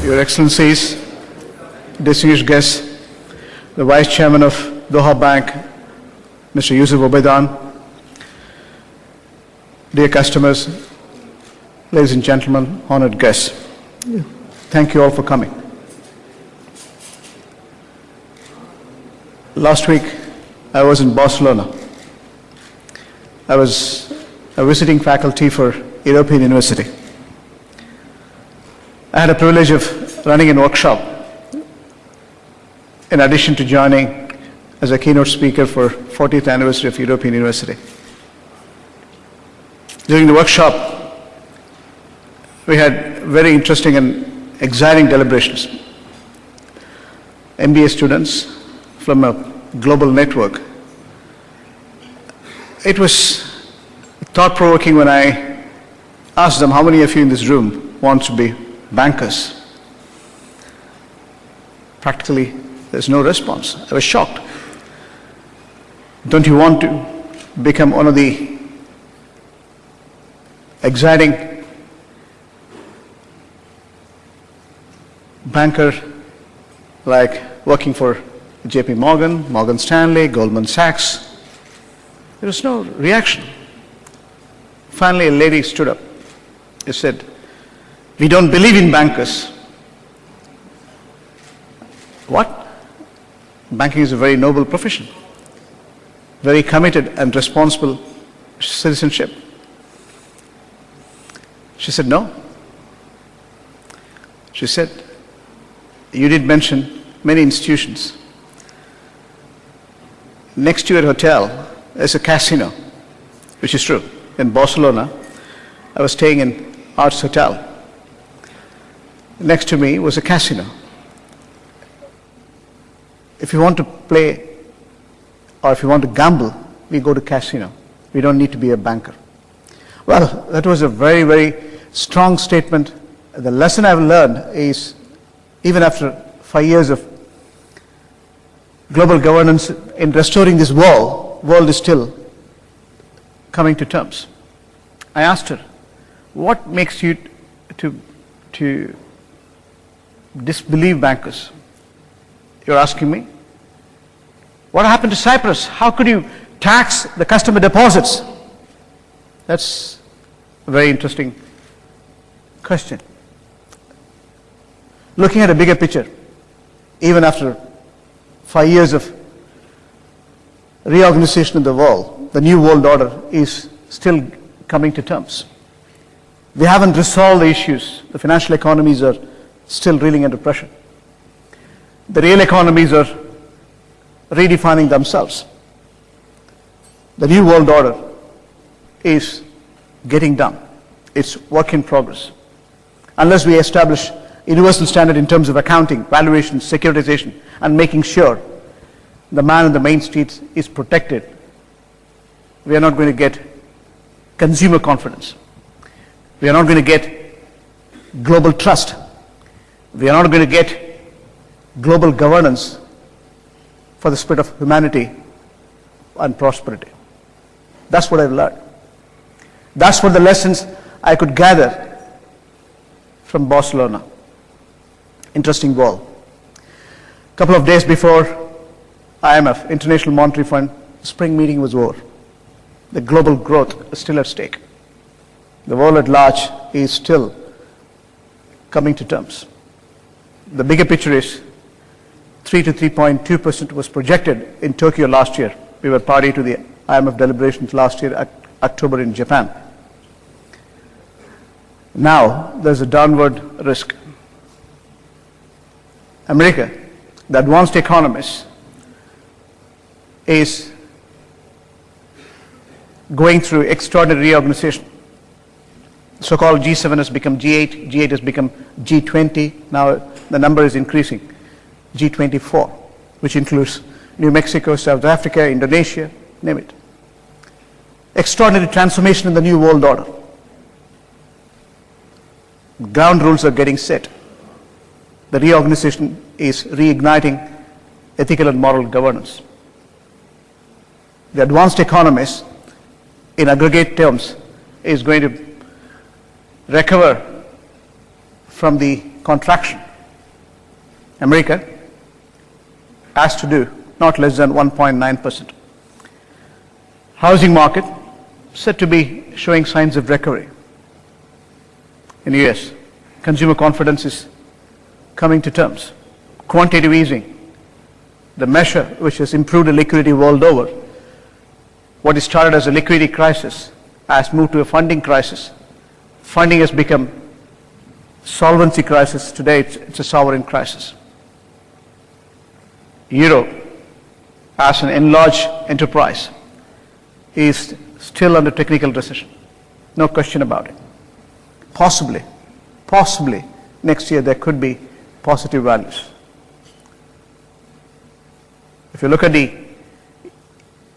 Your Excellencies, distinguished guests, the Vice Chairman of Doha Bank, Mr. Yusuf Obaidan, dear customers, ladies and gentlemen, honored guests, thank you all for coming. Last week, I was in Barcelona. I was a visiting faculty for European University. I had a privilege of running a workshop in addition to joining as a keynote speaker for 40th anniversary of European University. During the workshop, we had very interesting and exciting deliberations. MBA students from a global network. It was thought-provoking when I asked them, how many of you in this room want to be bankers? Practically, there's no response. I was shocked. Don't you want to become one of the exciting banker, like working for JP Morgan, Morgan Stanley, Goldman Sachs? There was no reaction. Finally, a lady stood up. She said, "We don't believe in bankers." What? Banking is a very noble profession, very committed and responsible citizenship. She said, no. She said, you did mention many institutions. Next to your hotel is a casino, which is true. In Barcelona, I was staying in Arts Hotel. Next to me was a casino. If you want to play or if you want to gamble, we go to casino. We don't need to be a banker. Well, that was a very, very strong statement. The lesson I've learned is, even after 5 years of global governance in restoring this world is still coming to terms. I asked her, what makes you to disbelieve bankers? You're asking me? What happened to Cyprus? How could you tax the customer deposits? That's a very interesting question. Looking at a bigger picture, even after 5 years of reorganization of the world, the new world order is still coming to terms. We haven't resolved the issues. The financial economies are still reeling under pressure. The real economies are redefining themselves. The new world order is getting done. It's work in progress. Unless we establish universal standard in terms of accounting, valuation, securitization, and making sure the man in the main streets is protected, we are not going to get consumer confidence. We are not going to get global trust. We are not going to get global governance for the spirit of humanity and prosperity. That's what I've learned. That's what the lessons I could gather from Barcelona. Interesting world. A couple of days before IMF, International Monetary Fund, spring meeting was over. The global growth is still at stake. The world at large is still coming to terms. The bigger picture is 3 to 3.2% was projected in Tokyo last year. We were party to the IMF deliberations last year, October in Japan. Now there's a downward risk. America, the advanced economist, is going through extraordinary reorganization. So-called G7 has become G8, G8 has become G20, now the number is increasing, G24, which includes New Mexico, South Africa, Indonesia, name it. Extraordinary transformation in the new world order. Ground rules are getting set. The reorganization is reigniting ethical and moral governance. The advanced economist, in aggregate terms, is going to recover from the contraction America has to do not less than 1.9%. Housing market said to be showing signs of recovery. In the US, consumer confidence is coming to terms. Quantitative easing, the measure which has improved the liquidity world over, what is started as a liquidity crisis has moved to a funding crisis. Funding has become solvency crisis. Today it's a sovereign crisis. Euro, as an enlarged enterprise, is still under technical recession. No question about it. Possibly, next year there could be positive values. If you look at the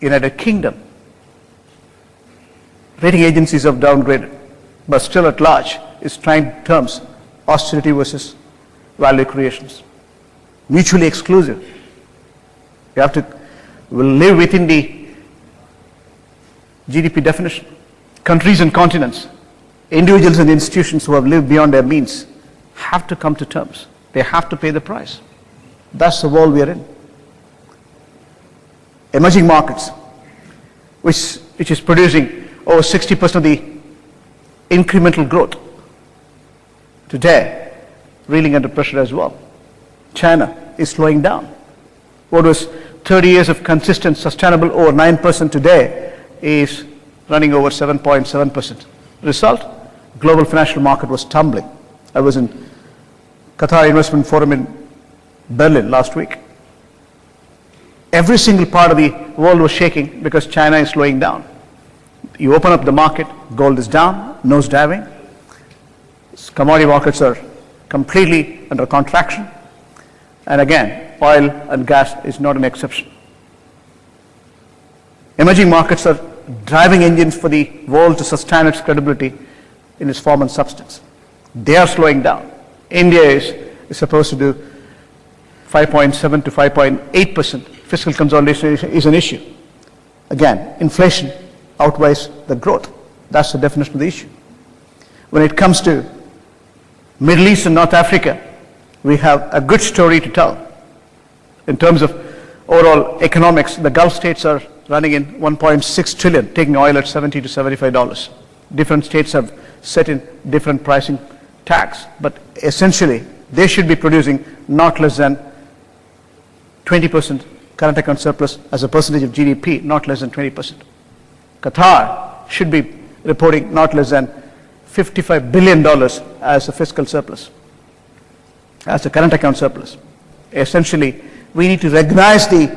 United Kingdom, rating agencies have downgraded, but still at large is trying terms austerity versus value creations. Mutually exclusive. You have to will live within the GDP definition. Countries and continents, individuals and institutions who have lived beyond their means have to come to terms. They have to pay the price. That's the world we are in. Emerging markets, which is producing over 60% of the incremental growth, today reeling under pressure as well. China is slowing down. What was 30 years of consistent, sustainable over 9% today is running over 7.7%. Result, global financial market was tumbling. I was in Qatar Investment Forum in Berlin last week. Every single part of the world was shaking because China is slowing down. You open up the market, gold is down, nose diving. Commodity markets are completely under contraction. And again, oil and gas is not an exception. Emerging markets are driving engines for the world to sustain its credibility in its form and substance. They are slowing down. India is supposed to do 5.7 to 5.8%. Fiscal consolidation is an issue. Again, inflation outweighs the growth. That's the definition of the issue. When it comes to Middle East and North Africa, we have a good story to tell. In terms of overall economics, the Gulf states are running in 1.6 trillion, taking oil at $70 to $75. Different states have set in different pricing tags, but essentially they should be producing not less than 20% current account surplus as a percentage of GDP, not less than 20%. Qatar should be reporting not less than $55 billion as a fiscal surplus, as a current account surplus. Essentially, we need to recognize the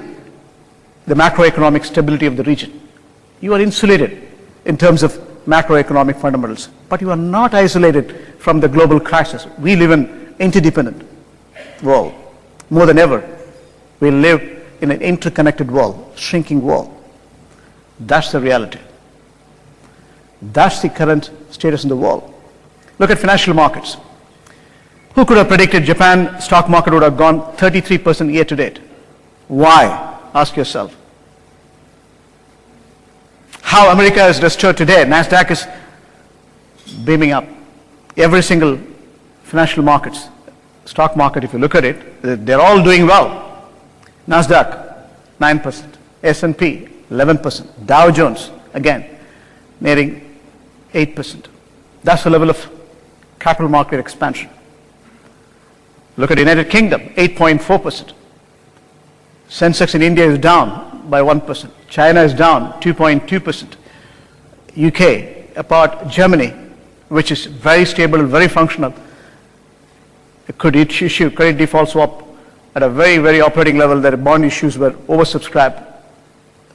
macroeconomic stability of the region. You are insulated in terms of macroeconomic fundamentals, but you are not isolated from the global crisis. We live in an interdependent world. More than ever, we live in an interconnected world, shrinking world. That's the reality. That's the current status in the world. Look at financial markets. Who could have predicted Japan stock market would have gone 33% year to date? Why? Ask yourself. How America is restored today. NASDAQ is beaming up. Every single financial markets, stock market, if you look at it, they're all doing well. NASDAQ, 9%. S&P, 11%. Dow Jones, again, nearing 8%. That's the level of capital market expansion. Look at the United Kingdom, 8.4%. Sensex in India is down by 1%. China is down 2.2%. UK, apart Germany, which is very stable, very functional, could issue credit default swap at a very, very operating level. Their bond issues were oversubscribed.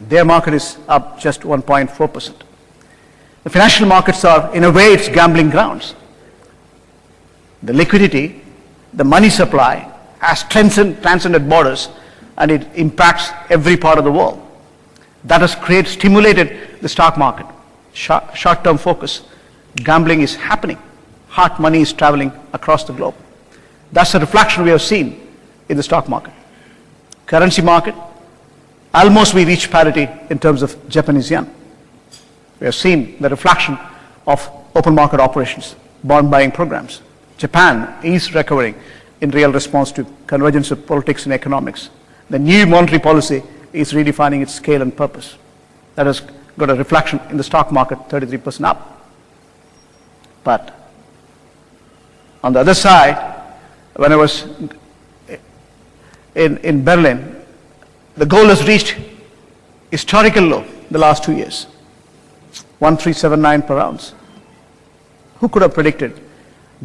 Their market is up just 1.4%. The financial markets are, in a way, it's gambling grounds. The liquidity, the money supply has transcended borders, and it impacts every part of the world. That has stimulated the stock market. Short-term focus. Gambling is happening. Hot money is traveling across the globe. That's the reflection we have seen in the stock market. Currency market, almost we reached parity in terms of Japanese yen. We have seen the reflection of open market operations, bond buying programs. Japan is recovering. in real response to convergence of politics and economics. The new monetary policy is redefining its scale and purpose. That has got a reflection in the stock market, 33% up. But on the other side, when I was in Berlin, the gold has reached historical low the last 2 years, 1379 per ounce. Who could have predicted?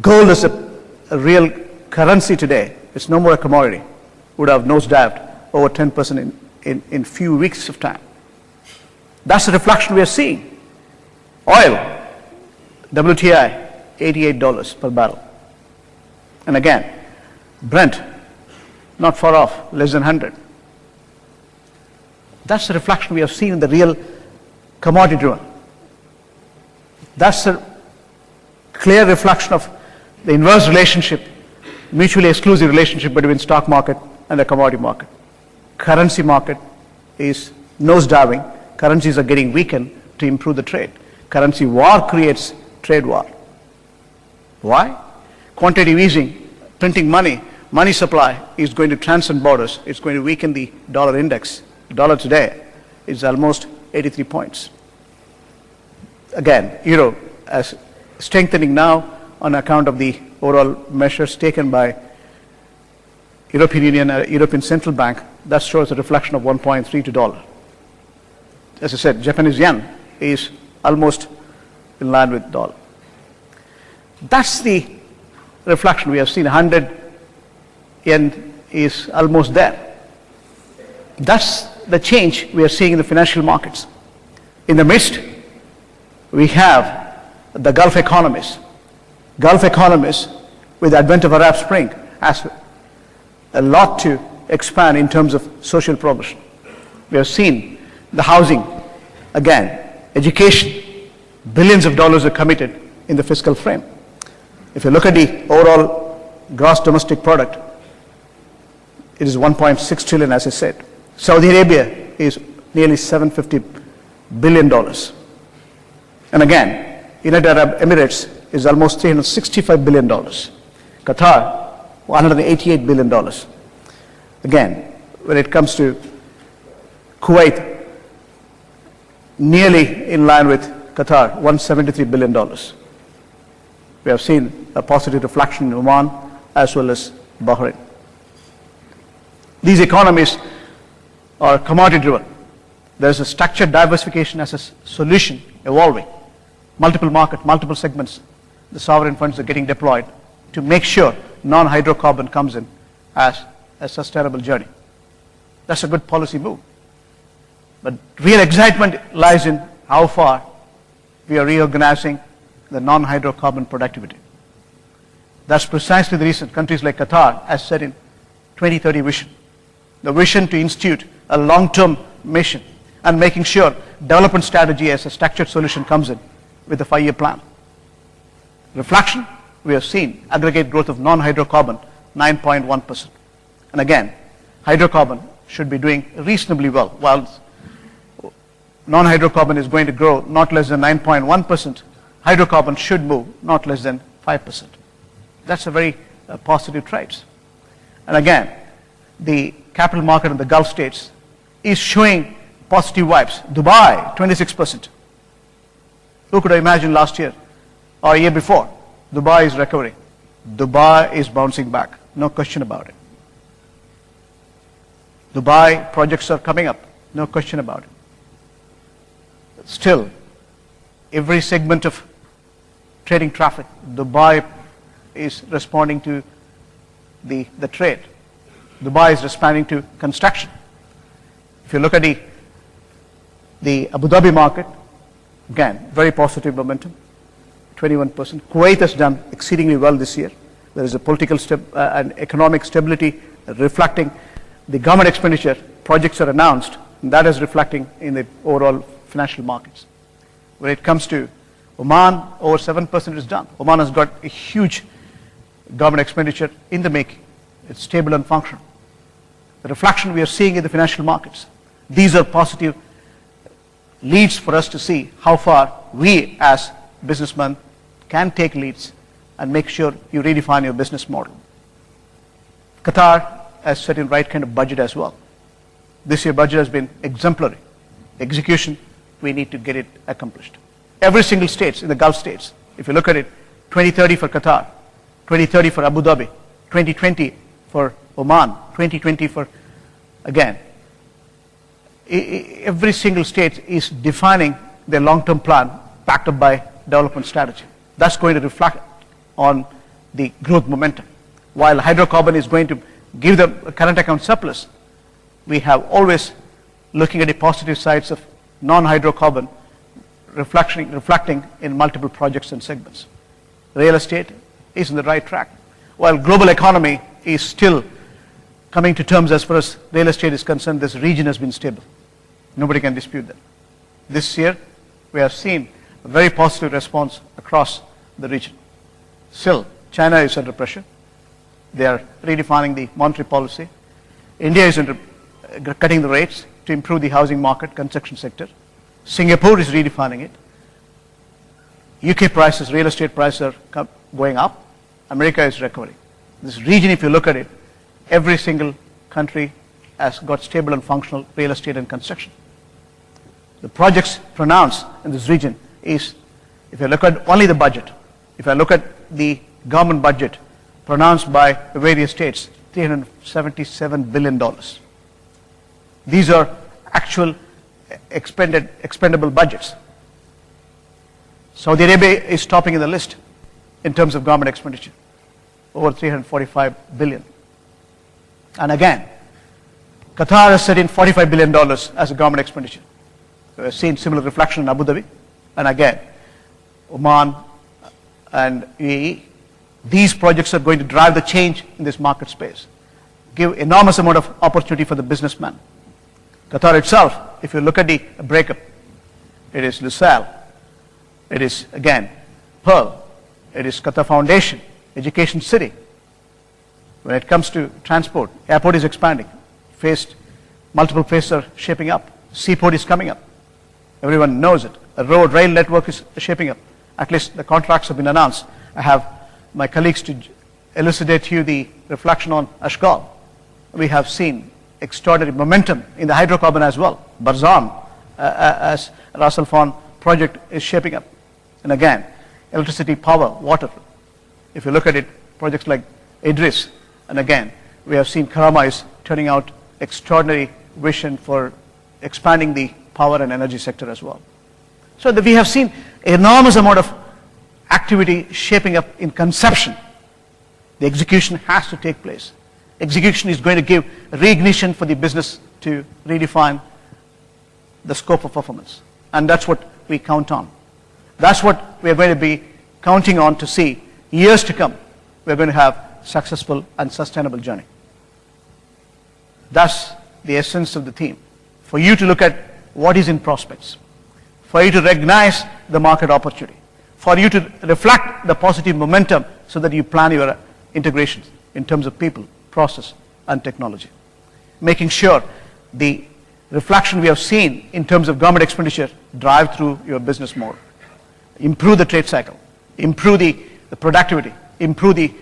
Gold is a real currency today. It's no more a commodity. Would have nosedived over 10% in few weeks of time. That's the reflection we are seeing. Oil, WTI, $88 per barrel. And again, Brent, not far off, less than 100. That's the reflection we have seen in the real commodity driven. That's a clear reflection of the inverse relationship, mutually exclusive relationship between stock market and the commodity market. Currency market is nosediving. Currencies are getting weakened to improve the trade. Currency war creates trade war. Why? Quantitative easing, printing money, money supply is going to transcend borders. It's going to weaken the dollar index. The dollar today is almost 83 points. Again, euro as strengthening now on account of the overall measures taken by European Union, European Central Bank. That shows a reflection of 1.3 to dollar. As I said, Japanese yen is almost in line with dollar. That's the reflection we have seen. 100 yen is almost there. That's the change we are seeing in the financial markets. In the midst, we have the Gulf economies. Gulf economies, with the advent of Arab Spring, has a lot to expand in terms of social progression. We have seen the housing, again, education, billions of dollars are committed in the fiscal frame. If you look at the overall gross domestic product, it is 1.6 trillion, as I said. Saudi Arabia is nearly $750 billion. And again, United Arab Emirates is almost $365 billion. Qatar, $188 billion. Again, when it comes to Kuwait, nearly in line with Qatar, $173 billion. We have seen a positive reflection in Oman as well as Bahrain. These economies are commodity driven. There's a structured diversification as a solution evolving. Multiple market, multiple segments. The sovereign funds are getting deployed to make sure non-hydrocarbon comes in as a sustainable journey. That's a good policy move. But real excitement lies in how far we are reorganizing the non-hydrocarbon productivity. That's precisely the reason countries like Qatar has set in 2030 vision. The vision to institute a long-term mission and making sure development strategy as a structured solution comes in with a 5-year plan. Reflection, we have seen aggregate growth of non-hydrocarbon 9.1%. And again, hydrocarbon should be doing reasonably well, while non-hydrocarbon is going to grow not less than 9.1%, hydrocarbon should move not less than 5%. That's a very positive trade. And again, the capital market in the Gulf states is showing positive vibes. Dubai, 26%. Who could have imagined last year or a year before? Dubai is recovering. Dubai is bouncing back, no question about it. Dubai projects are coming up, no question about it. Still, every segment of trading traffic, Dubai is responding to the trade. Dubai is responding to construction. If you look at the Abu Dhabi market, again, very positive momentum, 21%. Kuwait has done exceedingly well this year. There is a political and economic stability reflecting the government expenditure. Projects are announced, and that is reflecting in the overall financial markets. When it comes to Oman, over 7% is done. Oman has got a huge government expenditure in the making. It's stable and functional. The reflection we are seeing in the financial markets. These are positive leads for us to see how far we as businessmen can take leads and make sure you redefine your business model. Qatar has set in right kind of budget as well. This year budget has been exemplary. Execution, we need to get it accomplished. Every single state in the Gulf states, if you look at it, 2030 for Qatar, 2030 for Abu Dhabi, 2020 for Oman, 2020 for, again, every single state is defining their long-term plan backed up by development strategy. That's going to reflect on the growth momentum. While hydrocarbon is going to give them a current account surplus, we have always looking at the positive sides of non-hydrocarbon reflecting in multiple projects and segments. Real estate is in the right track. While global economy is still coming to terms as far as real estate is concerned, this region has been stable. Nobody can dispute that. This year, we have seen a very positive response across the region. Still, China is under pressure. They are redefining the monetary policy. India is cutting the rates to improve the housing market, construction sector. Singapore is redefining it. UK prices, real estate prices are going up. America is recovering. This region, if you look at it, every single country has got stable and functional real estate and construction. The projects pronounced in this region is, if you look at only the budget, if I look at the government budget pronounced by the various states, $377 billion. These are actual expendable budgets. Saudi Arabia is topping in the list in terms of government expenditure, over $345 billion. And again, Qatar has set in $45 billion as a government expenditure. We have seen similar reflection in Abu Dhabi, and again, Oman and UAE. These projects are going to drive the change in this market space, give enormous amount of opportunity for the businessman. Qatar itself, if you look at the breakup, it is Lusail, it is again Pearl, it is Qatar Foundation, Education City. When it comes to transport, airport is expanding, multiple phases are shaping up, seaport is coming up. Everyone knows it. A road, rail network is shaping up. At least the contracts have been announced. I have my colleagues to elucidate to you the reflection on Ashgal. We have seen extraordinary momentum in the hydrocarbon as well. Barzan, as Ras Al Khaimah project is shaping up. And again, electricity, power, water. If you look at it, projects like Idris, and again, we have seen Karama is turning out extraordinary vision for expanding the power and energy sector as well. So that we have seen enormous amount of activity shaping up in conception. The execution has to take place. Execution is going to give reignition for the business to redefine the scope of performance. And that's what we count on. That's what we are going to be counting on to see years to come. We are going to have successful and sustainable journey. That's the essence of the theme. For you to look at what is in prospects, for you to recognize the market opportunity, for you to reflect the positive momentum so that you plan your integrations in terms of people, process, and technology. Making sure the reflection we have seen in terms of government expenditure drive through your business more. Improve the trade cycle, improve the productivity, improve the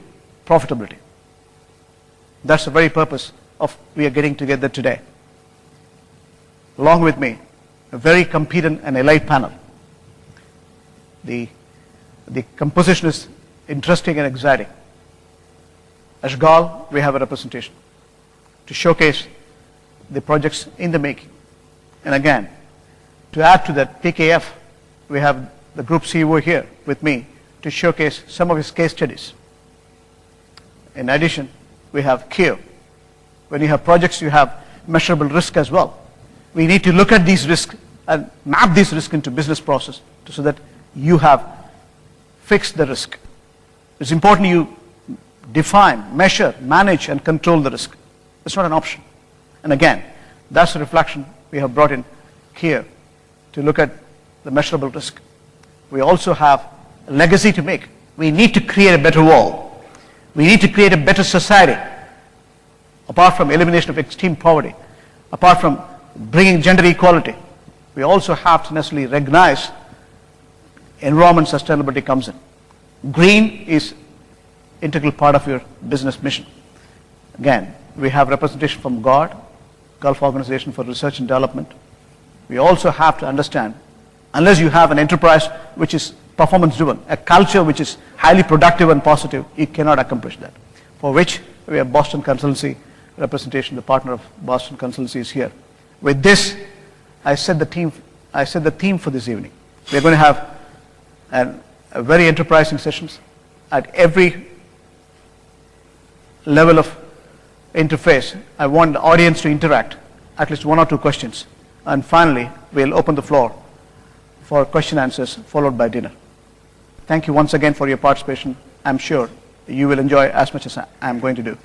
profitability. That's the very purpose of we are getting together today. Along with me, a very competent and elite panel. The composition is interesting and exciting. Ashgal, we have a representation to showcase the projects in the making. And again, to add to that, PKF, we have the group CEO here with me to showcase some of his case studies. In addition, we have Kio. When you have projects, you have measurable risk as well. We need to look at these risks and map these risks into business process so that you have fixed the risk. It's important you define, measure, manage, and control the risk. It's not an option. And again, that's the reflection we have brought in here to look at the measurable risk. We also have a legacy to make. We need to create a better world. We need to create a better society. Apart from elimination of extreme poverty, apart from bringing gender equality, we also have to necessarily recognize environment sustainability comes in. Green is integral part of your business mission. Again, we have representation from GOD, Gulf Organization for Research and Development. We also have to understand, unless you have an enterprise which is performance-driven, a culture which is highly productive and positive, you cannot accomplish that. For which we have Boston Consultancy representation. The partner of Boston Consultancy is here. With this, I set the theme for this evening. We are going to have a very enterprising sessions at every level of interface. I want the audience to interact, at least 1 or 2 questions. And finally, we'll open the floor for question answers, followed by dinner. Thank you once again for your participation. I'm sure you will enjoy as much as I'm going to do.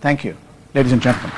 Thank you, ladies and gentlemen.